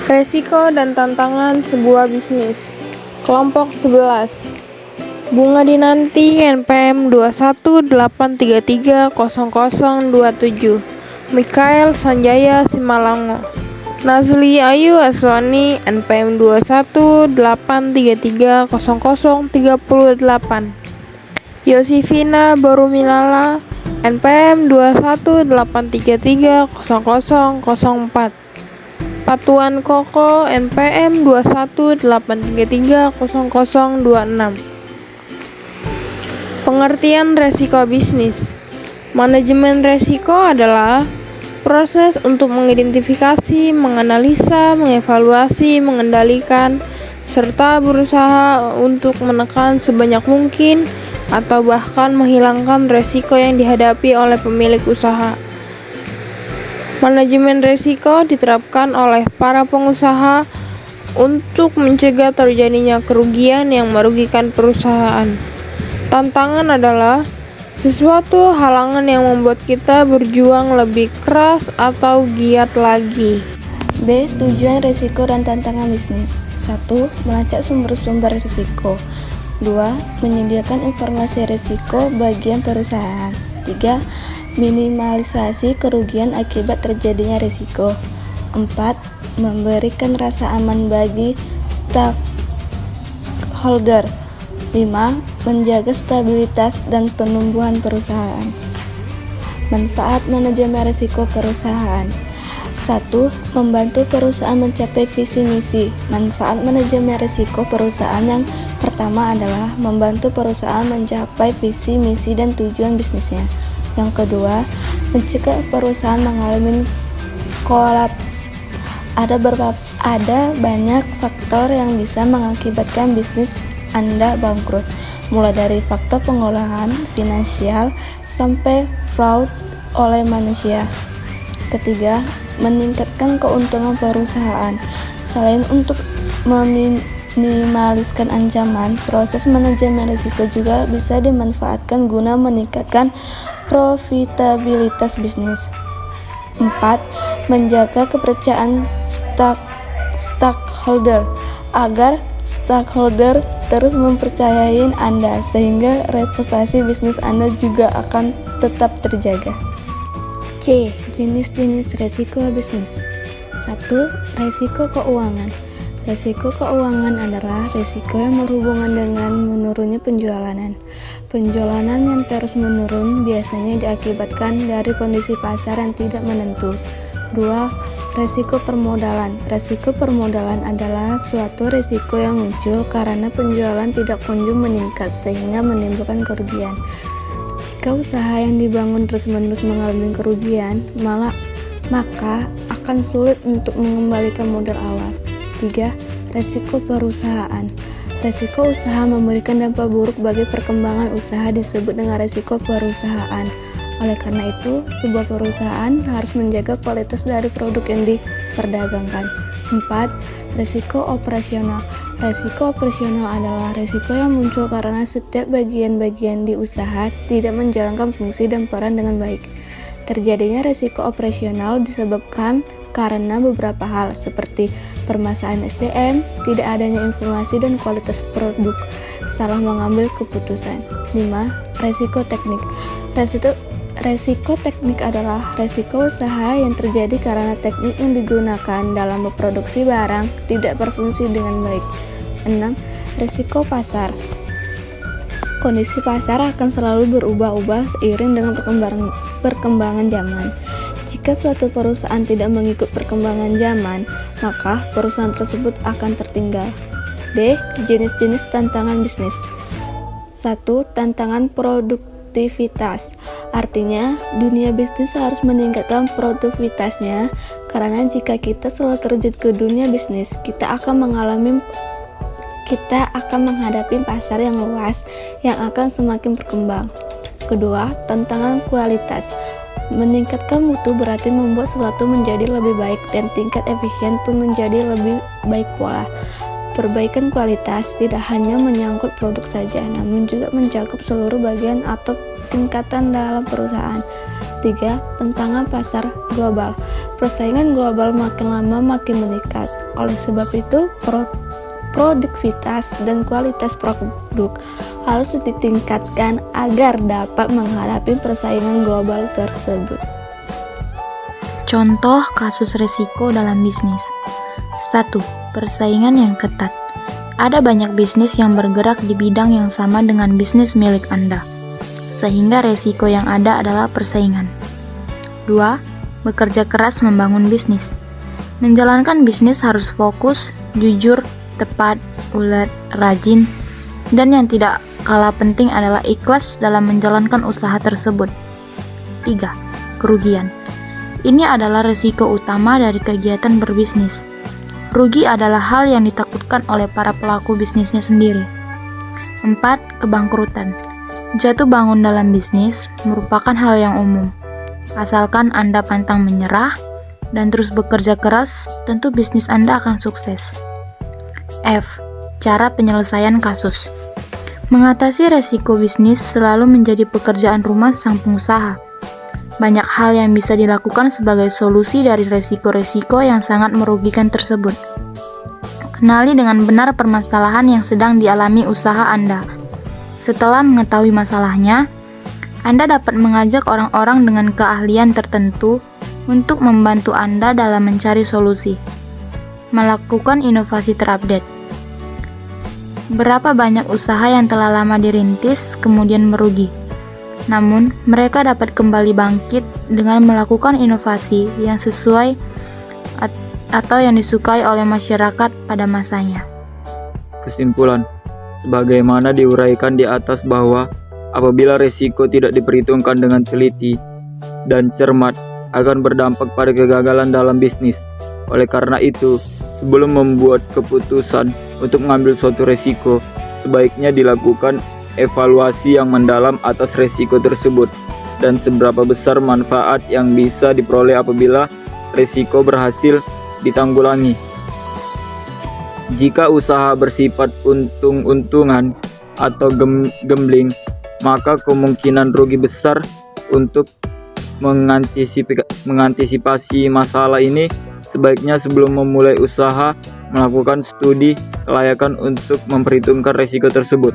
Resiko dan tantangan sebuah bisnis. Kelompok 11. Bunga Dinanti NPM 2183300027. Mikael Sanjaya Simalango. Nazli Ayu Aswani NPM 2183300038. Yosifina Borumilala NPM 2183300004. Patuan Koko NPM 2183300026. Pengertian resiko bisnis. Manajemen resiko adalah proses untuk mengidentifikasi, menganalisa, mengevaluasi, mengendalikan, serta berusaha untuk menekan sebanyak mungkin atau bahkan menghilangkan resiko yang dihadapi oleh pemilik usaha. Manajemen risiko diterapkan oleh para pengusaha untuk mencegah terjadinya kerugian yang merugikan perusahaan. Tantangan adalah sesuatu halangan yang membuat kita berjuang lebih keras atau giat lagi. B. Tujuan risiko dan tantangan bisnis. 1. Melacak sumber-sumber risiko. 2. Menyediakan informasi risiko bagian perusahaan. 3. Minimalisasi kerugian akibat terjadinya risiko. 4. Memberikan rasa aman bagi stakeholder. 5. Menjaga stabilitas dan penumbuhan perusahaan. Manfaat manajemen risiko perusahaan. 1. Membantu perusahaan mencapai visi misi. Manfaat manajemen risiko perusahaan yang pertama adalah membantu perusahaan mencapai visi misi dan tujuan bisnisnya. Yang kedua, mencegah perusahaan mengalami kolaps. Ada banyak faktor yang bisa mengakibatkan bisnis Anda bangkrut, mulai dari faktor pengolahan finansial sampai fraud oleh manusia. Ketiga, meningkatkan keuntungan perusahaan. Selain untuk meminimaliskan ancaman, proses manajemen risiko juga bisa dimanfaatkan guna meningkatkan profitabilitas bisnis. 4. Menjaga kepercayaan stakeholder agar stakeholder terus mempercayai Anda sehingga reputasi bisnis Anda juga akan tetap terjaga. C. Jenis-jenis resiko bisnis. 1. Resiko keuangan. Resiko keuangan adalah resiko yang berhubungan dengan menurunnya penjualan. Penjualan yang terus menurun biasanya diakibatkan dari kondisi pasar yang tidak menentu. 2. Resiko permodalan. Resiko permodalan adalah suatu resiko yang muncul karena penjualan tidak kunjung meningkat sehingga menimbulkan kerugian. Jika usaha yang dibangun terus-menerus mengalami kerugian, maka akan sulit untuk mengembalikan modal awal. 3. Resiko perusahaan. Resiko usaha memberikan dampak buruk bagi perkembangan usaha disebut dengan resiko perusahaan. Oleh karena itu, sebuah perusahaan harus menjaga kualitas dari produk yang diperdagangkan. 4. Resiko operasional. Resiko operasional adalah resiko yang muncul karena setiap bagian-bagian di usaha tidak menjalankan fungsi dan peran dengan baik. Terjadinya resiko operasional disebabkan karena beberapa hal seperti permasalahan SDM, tidak adanya informasi dan kualitas produk, salah mengambil keputusan. 5. Resiko teknik. Resiko teknik adalah resiko usaha yang terjadi karena teknik yang digunakan dalam memproduksi barang tidak berfungsi dengan baik. 6. Resiko pasar. Kondisi pasar akan selalu berubah-ubah seiring dengan perkembangan zaman. Jika suatu perusahaan tidak mengikut perkembangan zaman, maka perusahaan tersebut akan tertinggal. D. Jenis-jenis tantangan bisnis. 1. Tantangan produktivitas. Artinya, dunia bisnis harus meningkatkan produktivitasnya karena jika kita selalu terjun ke dunia bisnis, kita akan menghadapi pasar yang luas yang akan semakin berkembang. Kedua, tantangan kualitas. Meningkatkan mutu berarti membuat sesuatu menjadi lebih baik dan tingkat efisien pun menjadi lebih baik pula. Perbaikan kualitas tidak hanya menyangkut produk saja, namun juga mencakup seluruh bagian atau tingkatan dalam perusahaan. ketiga, tantangan pasar global. Persaingan global makin lama makin meningkat. Oleh sebab itu, produktivitas dan kualitas produk harus ditingkatkan agar dapat menghadapi persaingan global tersebut. Contoh kasus resiko dalam bisnis. 1. Persaingan yang ketat. Ada banyak bisnis yang bergerak di bidang yang sama dengan bisnis milik Anda, sehingga resiko yang ada adalah persaingan. 2. Bekerja keras membangun bisnis. Menjalankan bisnis harus fokus, jujur, tepat, ulet, rajin, dan yang tidak kalah penting adalah ikhlas dalam menjalankan usaha tersebut. 3. Kerugian. Ini adalah risiko utama dari kegiatan berbisnis. Rugi adalah hal yang ditakutkan oleh para pelaku bisnisnya sendiri. 4. Kebangkrutan. Jatuh bangun dalam bisnis merupakan hal yang umum. Asalkan Anda pantang menyerah dan terus bekerja keras, tentu bisnis Anda akan sukses. F. Cara penyelesaian kasus. Mengatasi resiko bisnis selalu menjadi pekerjaan rumah sang pengusaha. Banyak hal yang bisa dilakukan sebagai solusi dari resiko-resiko yang sangat merugikan tersebut. Kenali dengan benar permasalahan yang sedang dialami usaha Anda. Setelah mengetahui masalahnya, Anda dapat mengajak orang-orang dengan keahlian tertentu untuk membantu Anda dalam mencari solusi. Melakukan inovasi terupdate. Berapa banyak usaha yang telah lama dirintis kemudian merugi. Namun, mereka dapat kembali bangkit dengan melakukan inovasi yang sesuai atau yang disukai oleh masyarakat pada masanya. Kesimpulan, sebagaimana diuraikan di atas bahwa apabila risiko tidak diperhitungkan dengan teliti dan cermat akan berdampak pada kegagalan dalam bisnis. Oleh karena itu, sebelum membuat keputusan untuk mengambil suatu risiko, sebaiknya dilakukan evaluasi yang mendalam atas risiko tersebut dan seberapa besar manfaat yang bisa diperoleh apabila risiko berhasil ditanggulangi. Jika usaha bersifat untung-untungan atau gambling, maka kemungkinan rugi besar. Untuk mengantisipasi masalah ini, sebaiknya sebelum memulai usaha melakukan studi kelayakan untuk memperhitungkan risiko tersebut.